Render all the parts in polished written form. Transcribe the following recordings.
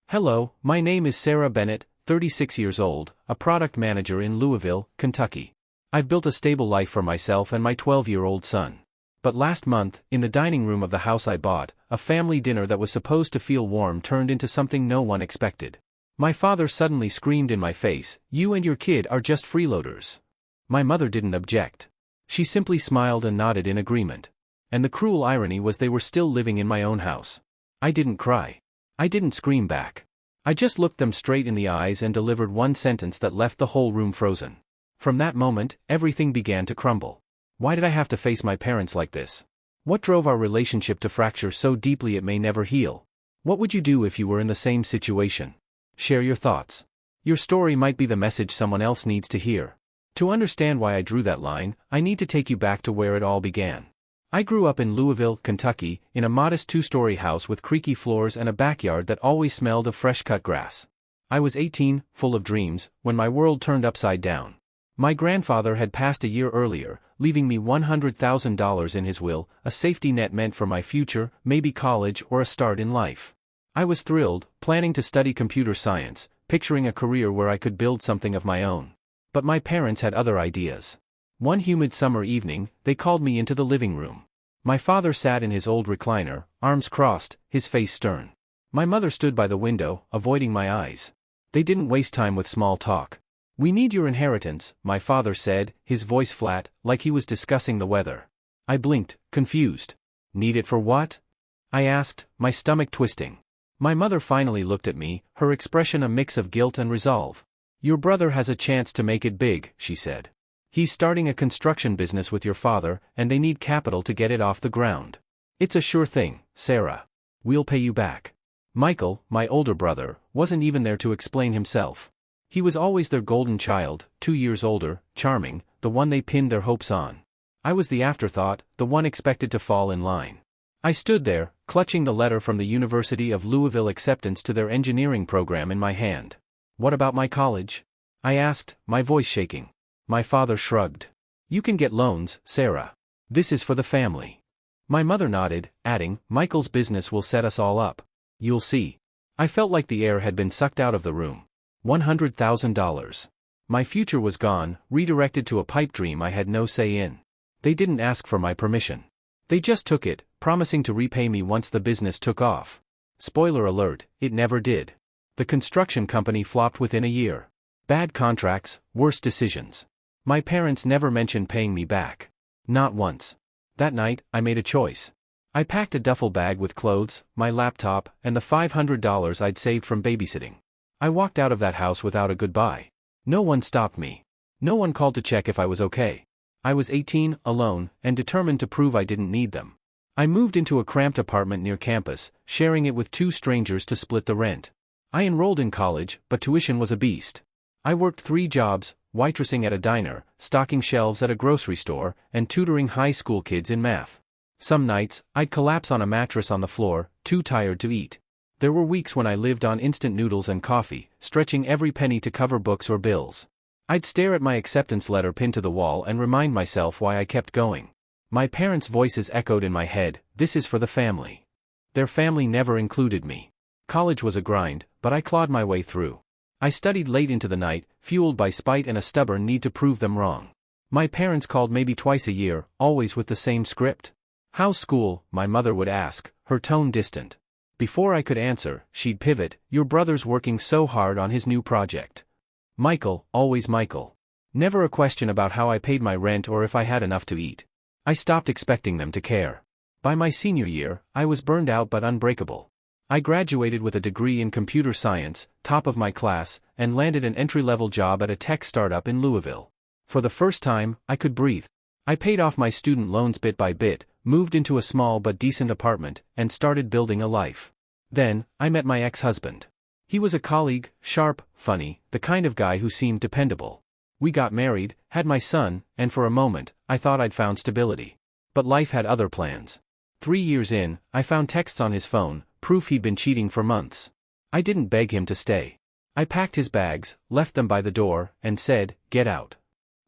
Hello, my name is Sarah Bennett, 36 years old, a product manager in Louisville, Kentucky. I've built a stable life for myself and my 12-year-old son. But last month, in the dining room of the house I bought, a family dinner that was supposed to feel warm turned into something no one expected. My father suddenly screamed in my face, "You and your kid are just freeloaders." My mother didn't object. She simply smiled and nodded in agreement. And the cruel irony was they were still living in my own house. I didn't cry. I didn't scream back. I just looked them straight in the eyes and delivered one sentence that left the whole room frozen. From that moment, everything began to crumble. Why did I have to face my parents like this? What drove our relationship to fracture so deeply it may never heal? What would you do if you were in the same situation? Share your thoughts. Your story might be the message someone else needs to hear. To understand why I drew that line, I need to take you back to where it all began. I grew up in Louisville, Kentucky, in a modest 2-story house with creaky floors and a backyard that always smelled of fresh-cut grass. I was 18, full of dreams, when my world turned upside down. My grandfather had passed a year earlier, leaving me $100,000 in his will, a safety net meant for my future, maybe college or a start in life. I was thrilled, planning to study computer science, picturing a career where I could build something of my own. But my parents had other ideas. One humid summer evening, they called me into the living room. My father sat in his old recliner, arms crossed, his face stern. My mother stood by the window, avoiding my eyes. They didn't waste time with small talk. "We need your inheritance," my father said, his voice flat, like he was discussing the weather. I blinked, confused. "Need it for what?" I asked, my stomach twisting. My mother finally looked at me, her expression a mix of guilt and resolve. "Your brother has a chance to make it big," she said. "He's starting a construction business with your father, and they need capital to get it off the ground. It's a sure thing, Sarah. We'll pay you back." Michael, my older brother, wasn't even there to explain himself. He was always their golden child, 2 years older, charming, the one they pinned their hopes on. I was the afterthought, the one expected to fall in line. I stood there, clutching the letter from the University of Louisville acceptance to their engineering program in my hand. "What about my college?" I asked, my voice shaking. My father shrugged. "You can get loans, Sarah. This is for the family." My mother nodded, adding, "Michael's business will set us all up. You'll see." I felt like the air had been sucked out of the room. $100,000. My future was gone, redirected to a pipe dream I had no say in. They didn't ask for my permission. They just took it, promising to repay me once the business took off. Spoiler alert, it never did. The construction company flopped within a year. Bad contracts, worse decisions. My parents never mentioned paying me back. Not once. That night, I made a choice. I packed a duffel bag with clothes, my laptop, and the $500 I'd saved from babysitting. I walked out of that house without a goodbye. No one stopped me. No one called to check if I was okay. I was 18, alone, and determined to prove I didn't need them. I moved into a cramped apartment near campus, sharing it with 2 strangers to split the rent. I enrolled in college, but tuition was a beast. I worked 3 jobs, waitressing at a diner, stocking shelves at a grocery store, and tutoring high school kids in math. Some nights, I'd collapse on a mattress on the floor, too tired to eat. There were weeks when I lived on instant noodles and coffee, stretching every penny to cover books or bills. I'd stare at my acceptance letter pinned to the wall and remind myself why I kept going. My parents' voices echoed in my head, "This is for the family." Their family never included me. College was a grind, but I clawed my way through. I studied late into the night, fueled by spite and a stubborn need to prove them wrong. My parents called maybe twice a year, always with the same script. "How's school?" my mother would ask, her tone distant. Before I could answer, she'd pivot, "Your brother's working so hard on his new project." Michael, always Michael. Never a question about how I paid my rent or if I had enough to eat. I stopped expecting them to care. By my senior year, I was burned out but unbreakable. I graduated with a degree in computer science, top of my class, and landed an entry-level job at a tech startup in Louisville. For the first time, I could breathe. I paid off my student loans bit by bit, moved into a small but decent apartment, and started building a life. Then, I met my ex-husband. He was a colleague, sharp, funny, the kind of guy who seemed dependable. We got married, had my son, and for a moment, I thought I'd found stability. But life had other plans. 3 years in, I found texts on his phone, proof he'd been cheating for months. I didn't beg him to stay. I packed his bags, left them by the door, and said, "Get out."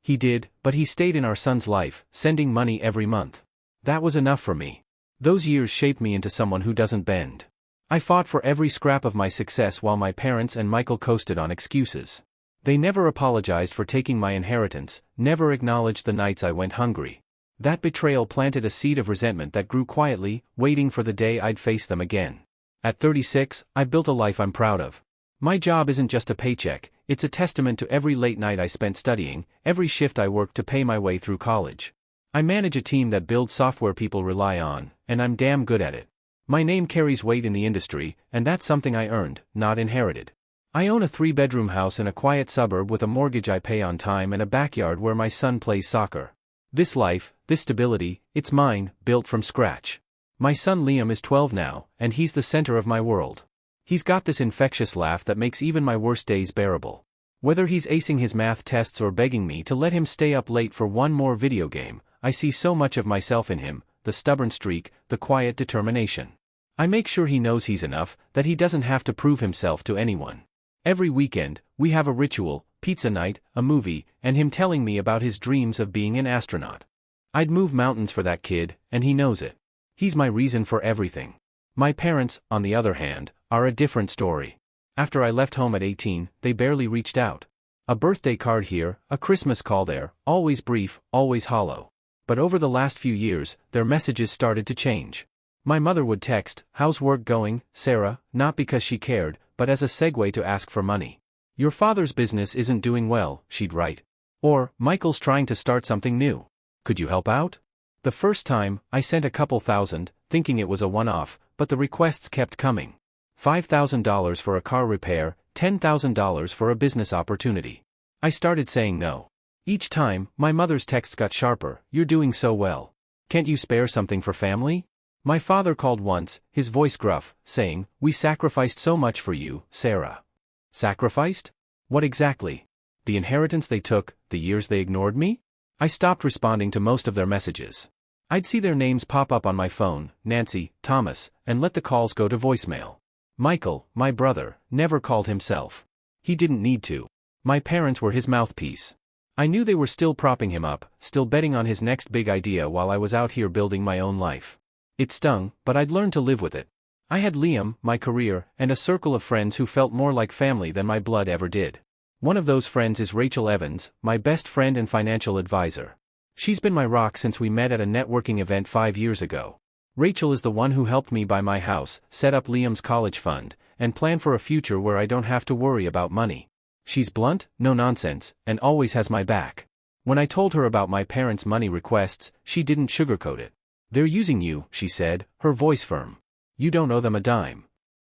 He did, but he stayed in our son's life, sending money every month. That was enough for me. Those years shaped me into someone who doesn't bend. I fought for every scrap of my success while my parents and Michael coasted on excuses. They never apologized for taking my inheritance, never acknowledged the nights I went hungry. That betrayal planted a seed of resentment that grew quietly, waiting for the day I'd face them again. At 36, I've built a life I'm proud of. My job isn't just a paycheck, it's a testament to every late night I spent studying, every shift I worked to pay my way through college. I manage a team that builds software people rely on, and I'm damn good at it. My name carries weight in the industry, and that's something I earned, not inherited. I own a 3-bedroom house in a quiet suburb with a mortgage I pay on time and a backyard where my son plays soccer. This life, this stability, it's mine, built from scratch. My son Liam is 12 now, and he's the center of my world. He's got this infectious laugh that makes even my worst days bearable. Whether he's acing his math tests or begging me to let him stay up late for one more video game, I see so much of myself in him, the stubborn streak, the quiet determination. I make sure he knows he's enough, that he doesn't have to prove himself to anyone. Every weekend, we have a ritual, pizza night, a movie, and him telling me about his dreams of being an astronaut. I'd move mountains for that kid, and he knows it. He's my reason for everything. My parents, on the other hand, are a different story. After I left home at 18, they barely reached out. A birthday card here, a Christmas call there, always brief, always hollow. But over the last few years, their messages started to change. My mother would text, "How's work going, Sarah?" not because she cared, but as a segue to ask for money. "Your father's business isn't doing well," she'd write. Or, "Michael's trying to start something new. Could you help out?" The first time, I sent a couple thousand, thinking it was a one-off, but the requests kept coming. $5,000 for a car repair, $10,000 for a business opportunity. I started saying no. Each time, my mother's texts got sharper. "You're doing so well. Can't you spare something for family?" My father called once, his voice gruff, saying, "We sacrificed so much for you, Sarah." Sacrificed? What exactly? The inheritance they took, the years they ignored me? I stopped responding to most of their messages. I'd see their names pop up on my phone, Nancy, Thomas, and let the calls go to voicemail. Michael, my brother, never called himself. He didn't need to. My parents were his mouthpiece. I knew they were still propping him up, still betting on his next big idea while I was out here building my own life. It stung, but I'd learned to live with it. I had Liam, my career, and a circle of friends who felt more like family than my blood ever did. One of those friends is Rachel Evans, my best friend and financial advisor. She's been my rock since we met at a networking event 5 years ago. Rachel is the one who helped me buy my house, set up Liam's college fund, and plan for a future where I don't have to worry about money. She's blunt, no nonsense, and always has my back. When I told her about my parents' money requests, she didn't sugarcoat it. "They're using you," she said, her voice firm. "You don't owe them a dime."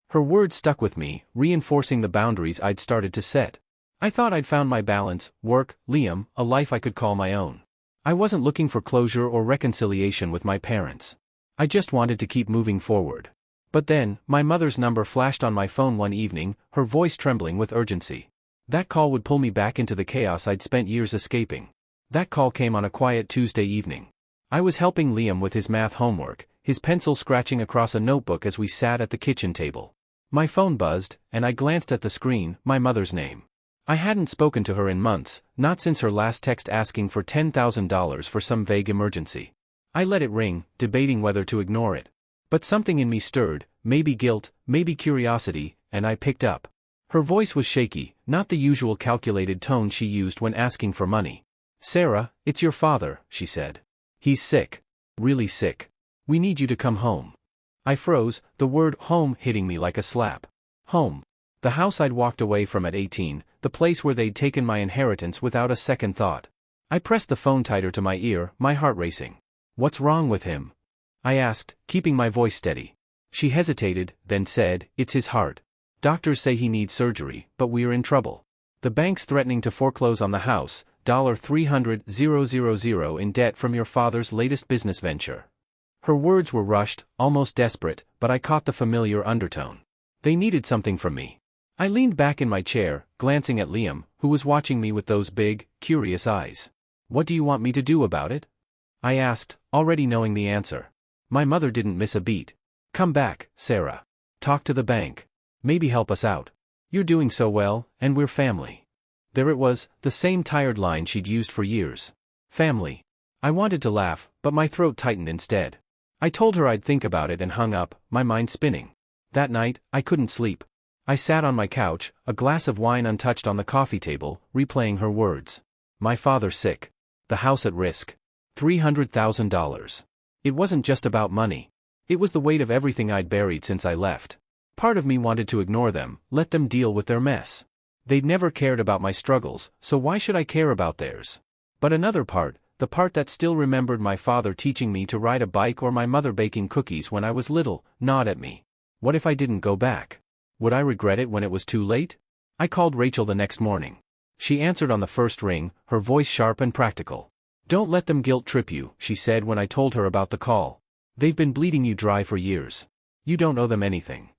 Her words stuck with me, reinforcing the boundaries I'd started to set. I thought I'd found my balance, work, Liam, a life I could call my own. I wasn't looking for closure or reconciliation with my parents. I just wanted to keep moving forward. But then, my mother's number flashed on my phone one evening, her voice trembling with urgency. That call would pull me back into the chaos I'd spent years escaping. That call came on a quiet Tuesday evening. I was helping Liam with his math homework, his pencil scratching across a notebook as we sat at the kitchen table. My phone buzzed, and I glanced at the screen, my mother's name. I hadn't spoken to her in months, not since her last text asking for $10,000 for some vague emergency. I let it ring, debating whether to ignore it. But something in me stirred, maybe guilt, maybe curiosity, and I picked up. Her voice was shaky, not the usual calculated tone she used when asking for money. "Sarah, it's your father," she said. "He's sick. Really sick. We need you to come home." I froze, the word home hitting me like a slap. Home. The house I'd walked away from at 18, the place where they'd taken my inheritance without a second thought. I pressed the phone tighter to my ear, my heart racing. "What's wrong with him?" I asked, keeping my voice steady. She hesitated, then said, "It's his heart. Doctors say he needs surgery, but we're in trouble. The bank's threatening to foreclose on the house, $300,000 in debt from your father's latest business venture." Her words were rushed, almost desperate, but I caught the familiar undertone. They needed something from me. I leaned back in my chair, glancing at Liam, who was watching me with those big, curious eyes. "What do you want me to do about it?" I asked, already knowing the answer. My mother didn't miss a beat. "Come back, Sarah. Talk to the bank. Maybe help us out. You're doing so well, and we're family." There it was, the same tired line she'd used for years. Family. I wanted to laugh, but my throat tightened instead. I told her I'd think about it and hung up, my mind spinning. That night, I couldn't sleep. I sat on my couch, a glass of wine untouched on the coffee table, replaying her words. My father sick. The house at risk. $300,000. It wasn't just about money. It was the weight of everything I'd buried since I left. Part of me wanted to ignore them, let them deal with their mess. They'd never cared about my struggles, so why should I care about theirs? But another part, the part that still remembered my father teaching me to ride a bike or my mother baking cookies when I was little, gnawed at me. What if I didn't go back? Would I regret it when it was too late? I called Rachel the next morning. She answered on the first ring, her voice sharp and practical. Don't let them guilt trip you, she said when I told her about the call. They've been bleeding you dry for years. You don't owe them anything.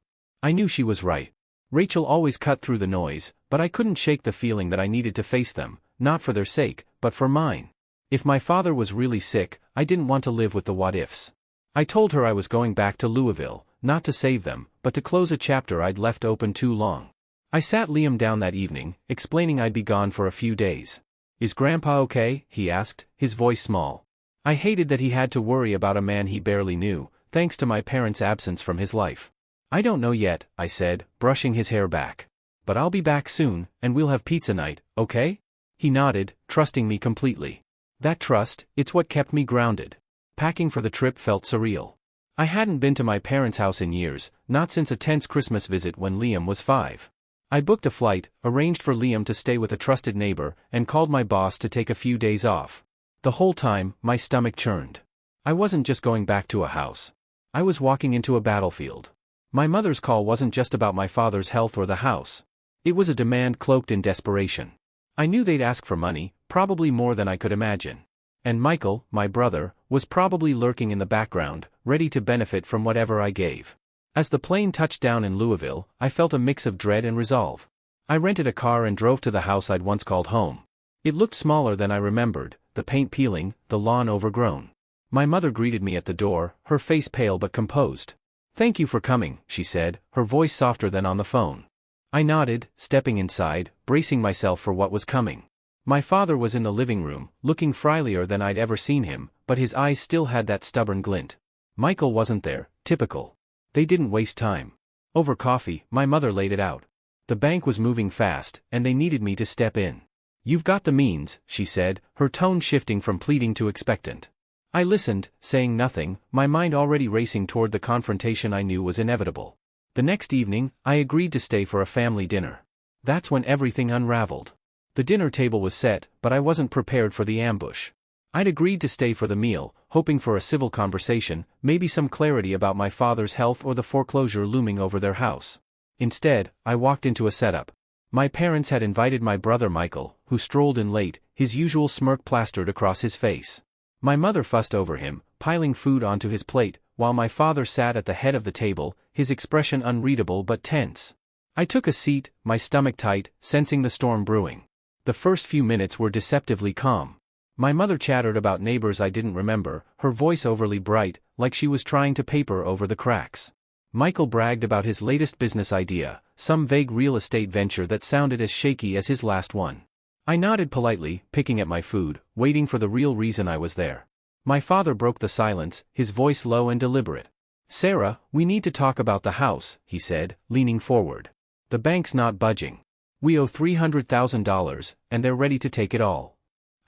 I knew she was right. Rachel always cut through the noise, but I couldn't shake the feeling that I needed to face them, not for their sake, but for mine. If my father was really sick, I didn't want to live with the what-ifs. I told her I was going back to Louisville, not to save them, but to close a chapter I'd left open too long. I sat Liam down that evening, explaining I'd be gone for a few days. Is Grandpa okay? He asked, his voice small. I hated that he had to worry about a man he barely knew, thanks to my parents' absence from his life. I don't know yet, I said, brushing his hair back. But I'll be back soon, and we'll have pizza night, okay? He nodded, trusting me completely. That trust, it's what kept me grounded. Packing for the trip felt surreal. I hadn't been to my parents' house in years, not since a tense Christmas visit when Liam was 5. I booked a flight, arranged for Liam to stay with a trusted neighbor, and called my boss to take a few days off. The whole time, my stomach churned. I wasn't just going back to a house. I was walking into a battlefield. My mother's call wasn't just about my father's health or the house. It was a demand cloaked in desperation. I knew they'd ask for money, probably more than I could imagine. And Michael, my brother, was probably lurking in the background, ready to benefit from whatever I gave. As the plane touched down in Louisville, I felt a mix of dread and resolve. I rented a car and drove to the house I'd once called home. It looked smaller than I remembered, the paint peeling, the lawn overgrown. My mother greeted me at the door, her face pale but composed. Thank you for coming, she said, her voice softer than on the phone. I nodded, stepping inside, bracing myself for what was coming. My father was in the living room, looking friendlier than I'd ever seen him, but his eyes still had that stubborn glint. Michael wasn't there, typical. They didn't waste time. Over coffee, my mother laid it out. The bank was moving fast, and they needed me to step in. You've got the means, she said, her tone shifting from pleading to expectant. I listened, saying nothing, my mind already racing toward the confrontation I knew was inevitable. The next evening, I agreed to stay for a family dinner. That's when everything unraveled. The dinner table was set, but I wasn't prepared for the ambush. I'd agreed to stay for the meal, hoping for a civil conversation, maybe some clarity about my father's health or the foreclosure looming over their house. Instead, I walked into a setup. My parents had invited my brother Michael, who strolled in late, his usual smirk plastered across his face. My mother fussed over him, piling food onto his plate, while my father sat at the head of the table, his expression unreadable but tense. I took a seat, my stomach tight, sensing the storm brewing. The first few minutes were deceptively calm. My mother chattered about neighbors I didn't remember, her voice overly bright, like she was trying to paper over the cracks. Michael bragged about his latest business idea, some vague real estate venture that sounded as shaky as his last one. I nodded politely, picking at my food, waiting for the real reason I was there. My father broke the silence, his voice low and deliberate. Sarah, we need to talk about the house, he said, leaning forward. The bank's not budging. We owe $300,000, and they're ready to take it all.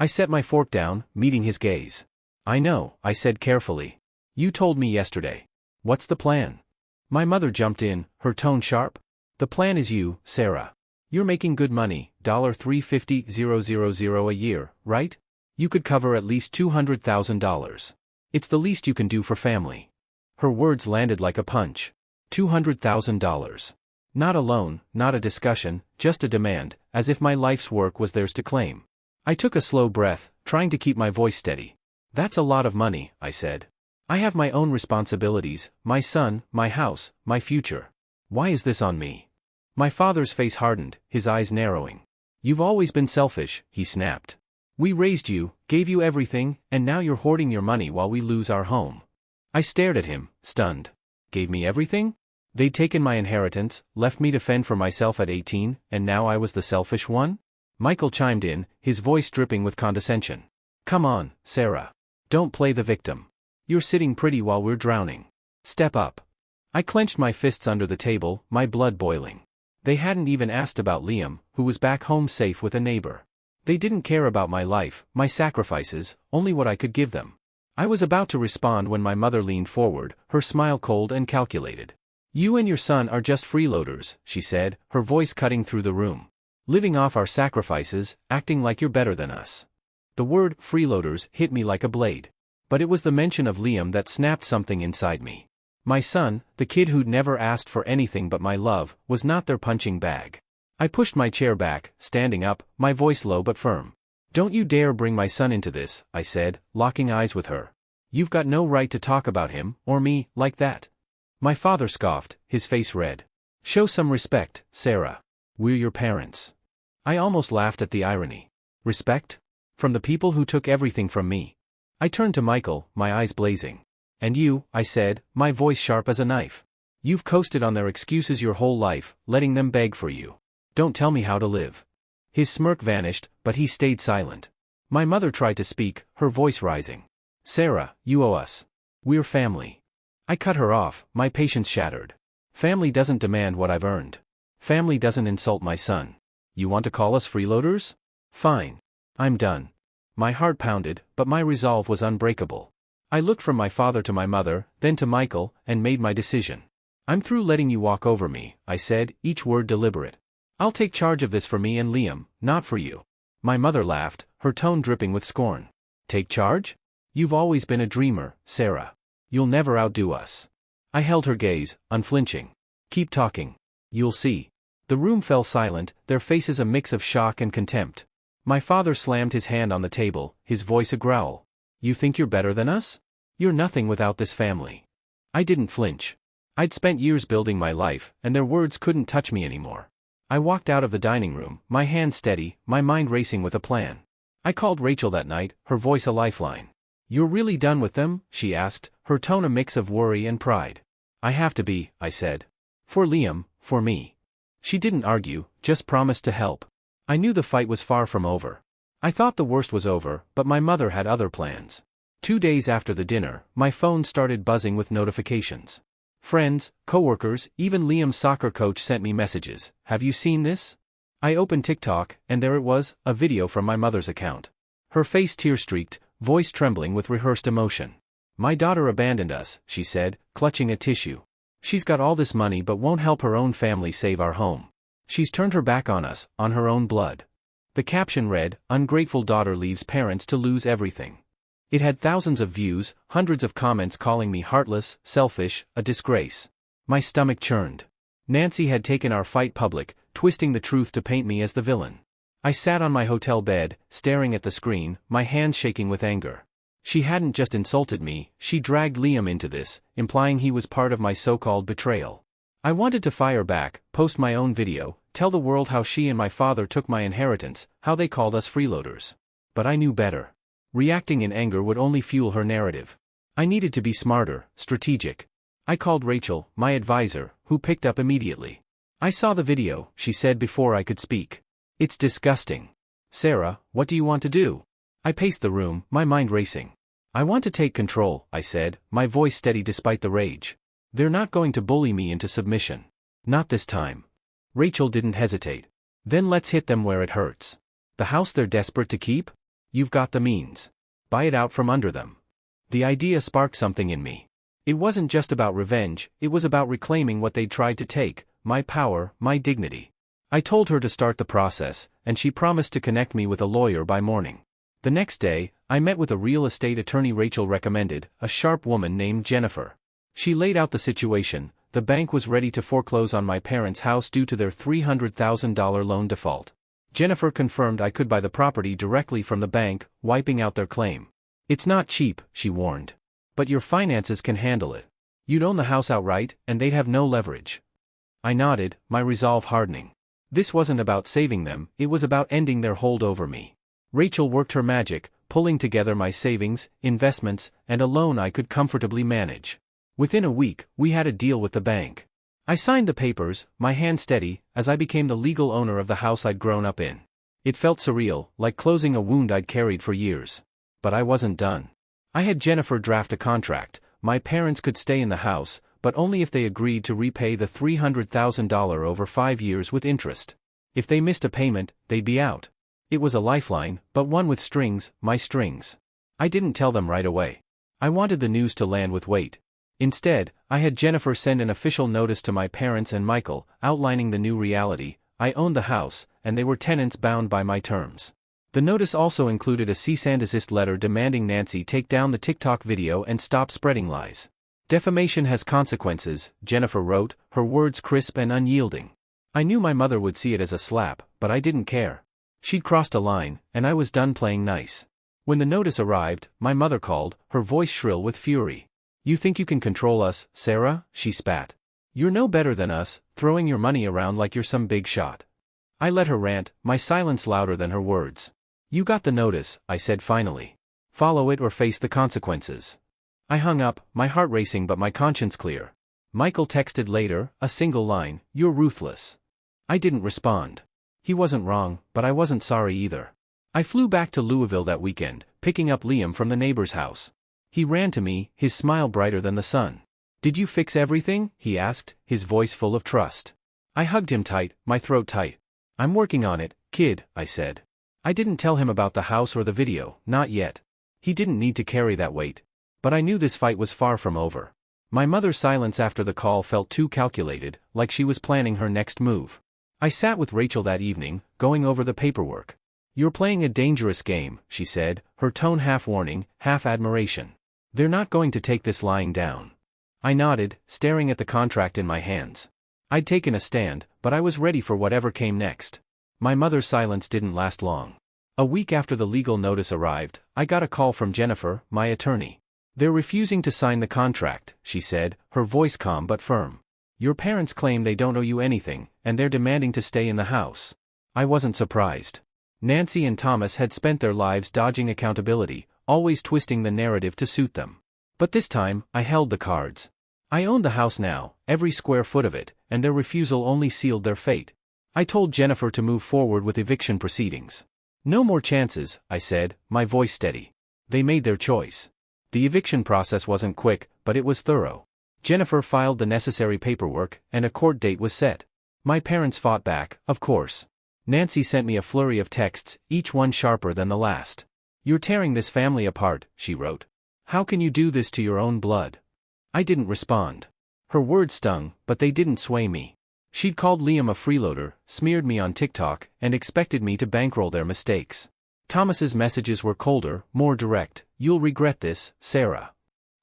I set my fork down, meeting his gaze. I know, I said carefully. You told me yesterday. What's the plan? My mother jumped in, her tone sharp. The plan is you, Sarah. You're making good money, $350,000 a year, right? You could cover at least $200,000. It's the least you can do for family. Her words landed like a punch. $200,000. Not a loan, not a discussion, just a demand, as if my life's work was theirs to claim. I took a slow breath, trying to keep my voice steady. That's a lot of money, I said. I have my own responsibilities, my son, my house, my future. Why is this on me? My father's face hardened, his eyes narrowing. You've always been selfish, he snapped. We raised you, gave you everything, and now you're hoarding your money while we lose our home. I stared at him, stunned. Gave me everything? They'd taken my inheritance, left me to fend for myself at 18, and now I was the selfish one? Michael chimed in, his voice dripping with condescension. Come on, Sarah. Don't play the victim. You're sitting pretty while we're drowning. Step up. I clenched my fists under the table, my blood boiling. They hadn't even asked about Liam, who was back home safe with a neighbor. They didn't care about my life, my sacrifices, only what I could give them. I was about to respond when my mother leaned forward, her smile cold and calculated. "You and your son are just freeloaders," she said, her voice cutting through the room. "Living off our sacrifices, acting like you're better than us." The word freeloaders hit me like a blade. But it was the mention of Liam that snapped something inside me. My son, the kid who'd never asked for anything but my love, was not their punching bag. I pushed my chair back, standing up, my voice low but firm. "Don't you dare bring my son into this," I said, locking eyes with her. "You've got no right to talk about him, or me, like that." My father scoffed, his face red. "Show some respect, Sarah. We're your parents." I almost laughed at the irony. Respect? From the people who took everything from me. I turned to Michael, my eyes blazing. "And you," I said, my voice sharp as a knife. "You've coasted on their excuses your whole life, letting them beg for you. Don't tell me how to live." His smirk vanished, but he stayed silent. My mother tried to speak, her voice rising. "Sarah, you owe us. We're family." I cut her off, my patience shattered. Family doesn't demand what I've earned. Family doesn't insult my son. You want to call us freeloaders? Fine. I'm done. My heart pounded, but my resolve was unbreakable. I looked from my father to my mother, then to Michael, and made my decision. "I'm through letting you walk over me," I said, each word deliberate. "I'll take charge of this for me and Liam, not for you." My mother laughed, her tone dripping with scorn. "Take charge? You've always been a dreamer, Sarah. You'll never outdo us." I held her gaze, unflinching. "Keep talking. You'll see." The room fell silent, their faces a mix of shock and contempt. My father slammed his hand on the table, his voice a growl. "You think you're better than us? You're nothing without this family." I didn't flinch. I'd spent years building my life, and their words couldn't touch me anymore. I walked out of the dining room, my hands steady, my mind racing with a plan. I called Rachel that night, her voice a lifeline. "You're really done with them?" she asked, her tone a mix of worry and pride. "I have to be," I said. "For Liam, for me." She didn't argue, just promised to help. I knew the fight was far from over. I thought the worst was over, but my mother had other plans. 2 days after the dinner, my phone started buzzing with notifications. Friends, coworkers, even Liam's soccer coach sent me messages. "Have you seen this?" I opened TikTok, and there it was, a video from my mother's account. Her face tear-streaked, voice trembling with rehearsed emotion. "My daughter abandoned us," she said, clutching a tissue. "She's got all this money but won't help her own family save our home. She's turned her back on us, on her own blood." The caption read, "Ungrateful daughter leaves parents to lose everything." It had thousands of views, hundreds of comments calling me heartless, selfish, a disgrace. My stomach churned. Nancy had taken our fight public, twisting the truth to paint me as the villain. I sat on my hotel bed, staring at the screen, my hands shaking with anger. She hadn't just insulted me, she dragged Liam into this, implying he was part of my so-called betrayal. I wanted to fire back, post my own video, tell the world how she and my father took my inheritance, how they called us freeloaders. But I knew better. Reacting in anger would only fuel her narrative. I needed to be smarter, strategic. I called Rachel, my advisor, who picked up immediately. "I saw the video," she said before I could speak. "It's disgusting. Sarah, what do you want to do?" I paced the room, my mind racing. "I want to take control," I said, my voice steady despite the rage. "They're not going to bully me into submission. Not this time." Rachel didn't hesitate. "Then let's hit them where it hurts. The house they're desperate to keep? You've got the means. Buy it out from under them." The idea sparked something in me. It wasn't just about revenge, it was about reclaiming what they'd tried to take, my power, my dignity. I told her to start the process, and she promised to connect me with a lawyer by morning. The next day, I met with a real estate attorney Rachel recommended, a sharp woman named Jennifer. She laid out the situation. The bank was ready to foreclose on my parents' house due to their $300,000 loan default. Jennifer confirmed I could buy the property directly from the bank, wiping out their claim. "It's not cheap," she warned. "But your finances can handle it. You'd own the house outright, and they'd have no leverage." I nodded, my resolve hardening. This wasn't about saving them, it was about ending their hold over me. Rachel worked her magic, pulling together my savings, investments, and a loan I could comfortably manage. Within a week, we had a deal with the bank. I signed the papers, my hand steady, as I became the legal owner of the house I'd grown up in. It felt surreal, like closing a wound I'd carried for years. But I wasn't done. I had Jennifer draft a contract. My parents could stay in the house, but only if they agreed to repay the $300,000 over 5 years with interest. If they missed a payment, they'd be out. It was a lifeline, but one with strings, my strings. I didn't tell them right away. I wanted the news to land with weight. Instead, I had Jennifer send an official notice to my parents and Michael, outlining the new reality. I owned the house, and they were tenants bound by my terms. The notice also included a cease and desist letter demanding Nancy take down the TikTok video and stop spreading lies. Defamation has consequences, Jennifer wrote, her words crisp and unyielding. I knew my mother would see it as a slap, but I didn't care. She'd crossed a line, and I was done playing nice. When the notice arrived, my mother called, her voice shrill with fury. "You think you can control us, Sarah?" she spat. "You're no better than us, throwing your money around like you're some big shot." I let her rant, my silence louder than her words. "You got the notice," I said finally. "Follow it or face the consequences." I hung up, my heart racing but my conscience clear. Michael texted later, a single line, "You're ruthless." I didn't respond. He wasn't wrong, but I wasn't sorry either. I flew back to Louisville that weekend, picking up Liam from the neighbor's house. He ran to me, his smile brighter than the sun. "Did you fix everything?" he asked, his voice full of trust. I hugged him tight, my throat tight. "I'm working on it, kid," I said. I didn't tell him about the house or the video, not yet. He didn't need to carry that weight. But I knew this fight was far from over. My mother's silence after the call felt too calculated, like she was planning her next move. I sat with Rachel that evening, going over the paperwork. "You're playing a dangerous game," she said, her tone half warning, half admiration. "They're not going to take this lying down." I nodded, staring at the contract in my hands. I'd taken a stand, but I was ready for whatever came next. My mother's silence didn't last long. A week after the legal notice arrived, I got a call from Jennifer, my attorney. "They're refusing to sign the contract," she said, her voice calm but firm. "Your parents claim they don't owe you anything, and they're demanding to stay in the house." I wasn't surprised. Nancy and Thomas had spent their lives dodging accountability, always twisting the narrative to suit them. But this time, I held the cards. I owned the house now, every square foot of it, and their refusal only sealed their fate. I told Jennifer to move forward with eviction proceedings. "No more chances," I said, my voice steady. They made their choice. The eviction process wasn't quick, but it was thorough. Jennifer filed the necessary paperwork, and a court date was set. My parents fought back, of course. Nancy sent me a flurry of texts, each one sharper than the last. "You're tearing this family apart," she wrote. "How can you do this to your own blood?" I didn't respond. Her words stung, but they didn't sway me. She'd called Liam a freeloader, smeared me on TikTok, and expected me to bankroll their mistakes. Thomas's messages were colder, more direct. "You'll regret this, Sarah."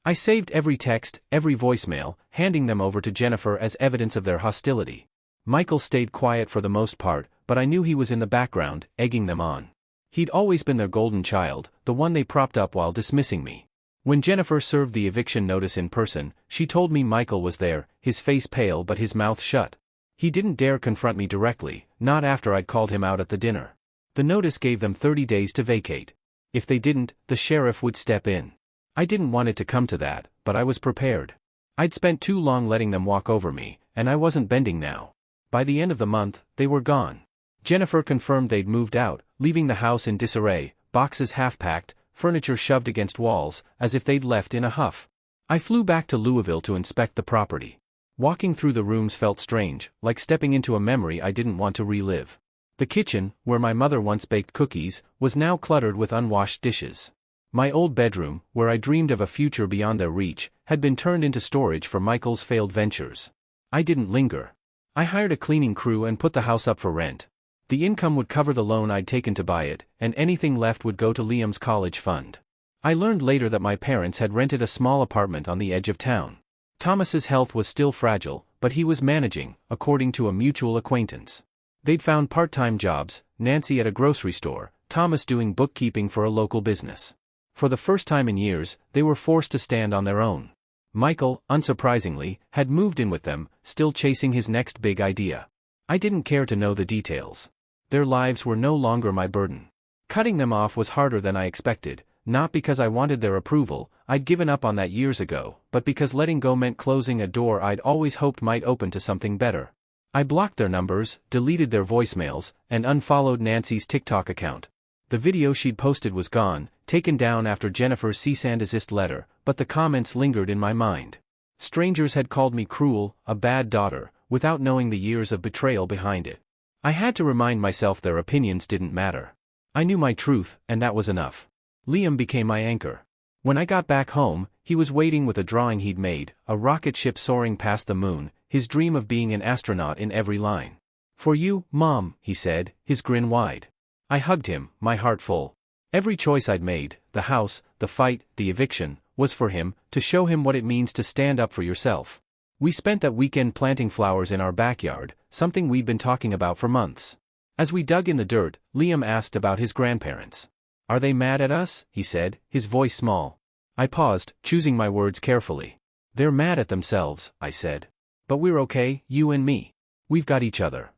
I saved every text, every voicemail, handing them over to Jennifer as evidence of their hostility. Michael stayed quiet for the most part, but I knew he was in the background, egging them on. He'd always been their golden child, the one they propped up while dismissing me. When Jennifer served the eviction notice in person, she told me Michael was there, his face pale but his mouth shut. He didn't dare confront me directly, not after I'd called him out at the dinner. The notice gave them 30 days to vacate. If they didn't, the sheriff would step in. I didn't want it to come to that, but I was prepared. I'd spent too long letting them walk over me, and I wasn't bending now. By the end of the month, they were gone. Jennifer confirmed they'd moved out, leaving the house in disarray, boxes half-packed, furniture shoved against walls, as if they'd left in a huff. I flew back to Louisville to inspect the property. Walking through the rooms felt strange, like stepping into a memory I didn't want to relive. The kitchen, where my mother once baked cookies, was now cluttered with unwashed dishes. My old bedroom, where I dreamed of a future beyond their reach, had been turned into storage for Michael's failed ventures. I didn't linger. I hired a cleaning crew and put the house up for rent. The income would cover the loan I'd taken to buy it, and anything left would go to Liam's college fund. I learned later that my parents had rented a small apartment on the edge of town. Thomas's health was still fragile, but he was managing, according to a mutual acquaintance. They'd found part-time jobs, Nancy at a grocery store, Thomas doing bookkeeping for a local business. For the first time in years, they were forced to stand on their own. Michael, unsurprisingly, had moved in with them, still chasing his next big idea. I didn't care to know the details. Their lives were no longer my burden. Cutting them off was harder than I expected, not because I wanted their approval, I'd given up on that years ago, but because letting go meant closing a door I'd always hoped might open to something better. I blocked their numbers, deleted their voicemails, and unfollowed Nancy's TikTok account. The video she'd posted was gone, taken down after Jennifer's cease and desist letter, but the comments lingered in my mind. Strangers had called me cruel, a bad daughter, without knowing the years of betrayal behind it. I had to remind myself their opinions didn't matter. I knew my truth, and that was enough. Liam became my anchor. When I got back home, he was waiting with a drawing he'd made, a rocket ship soaring past the moon, his dream of being an astronaut in every line. "For you, Mom," he said, his grin wide. I hugged him, my heart full. Every choice I'd made, the house, the fight, the eviction, was for him, to show him what it means to stand up for yourself. We spent that weekend planting flowers in our backyard, something we'd been talking about for months. As we dug in the dirt, Liam asked about his grandparents. "Are they mad at us?" he said, his voice small. I paused, choosing my words carefully. "They're mad at themselves," I said. "But we're okay, you and me. We've got each other."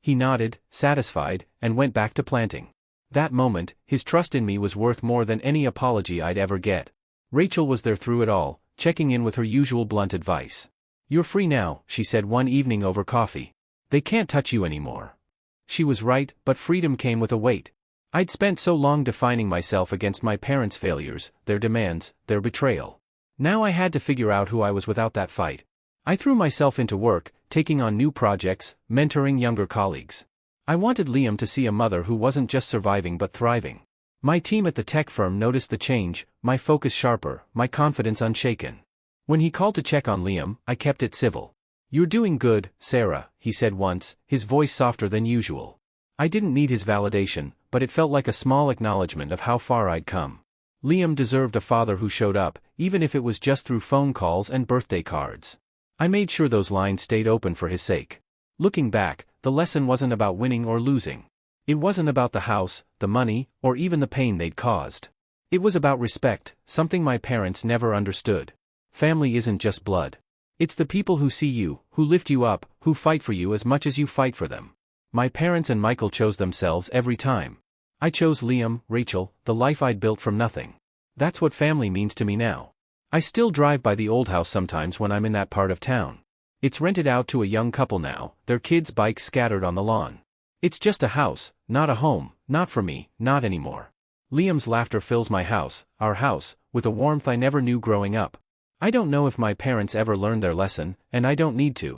He nodded, satisfied, and went back to planting. That moment, his trust in me was worth more than any apology I'd ever get. Rachel was there through it all, checking in with her usual blunt advice. "You're free now," she said one evening over coffee. "They can't touch you anymore." She was right, but freedom came with a weight. I'd spent so long defining myself against my parents' failures, their demands, their betrayal. Now I had to figure out who I was without that fight. I threw myself into work, taking on new projects, mentoring younger colleagues. I wanted Liam to see a mother who wasn't just surviving but thriving. My team at the tech firm noticed the change, my focus sharper, my confidence unshaken. When he called to check on Liam, I kept it civil. "You're doing good, Sarah," he said once, his voice softer than usual. I didn't need his validation, but it felt like a small acknowledgement of how far I'd come. Liam deserved a father who showed up, even if it was just through phone calls and birthday cards. I made sure those lines stayed open for his sake. Looking back, the lesson wasn't about winning or losing. It wasn't about the house, the money, or even the pain they'd caused. It was about respect, something my parents never understood. Family isn't just blood. It's the people who see you, who lift you up, who fight for you as much as you fight for them. My parents and Michael chose themselves every time. I chose Liam, Rachel, the life I'd built from nothing. That's what family means to me now. I still drive by the old house sometimes when I'm in that part of town. It's rented out to a young couple now, their kids' bikes scattered on the lawn. It's just a house, not a home, not for me, not anymore. Liam's laughter fills my house, our house, with a warmth I never knew growing up. I don't know if my parents ever learned their lesson, and I don't need to.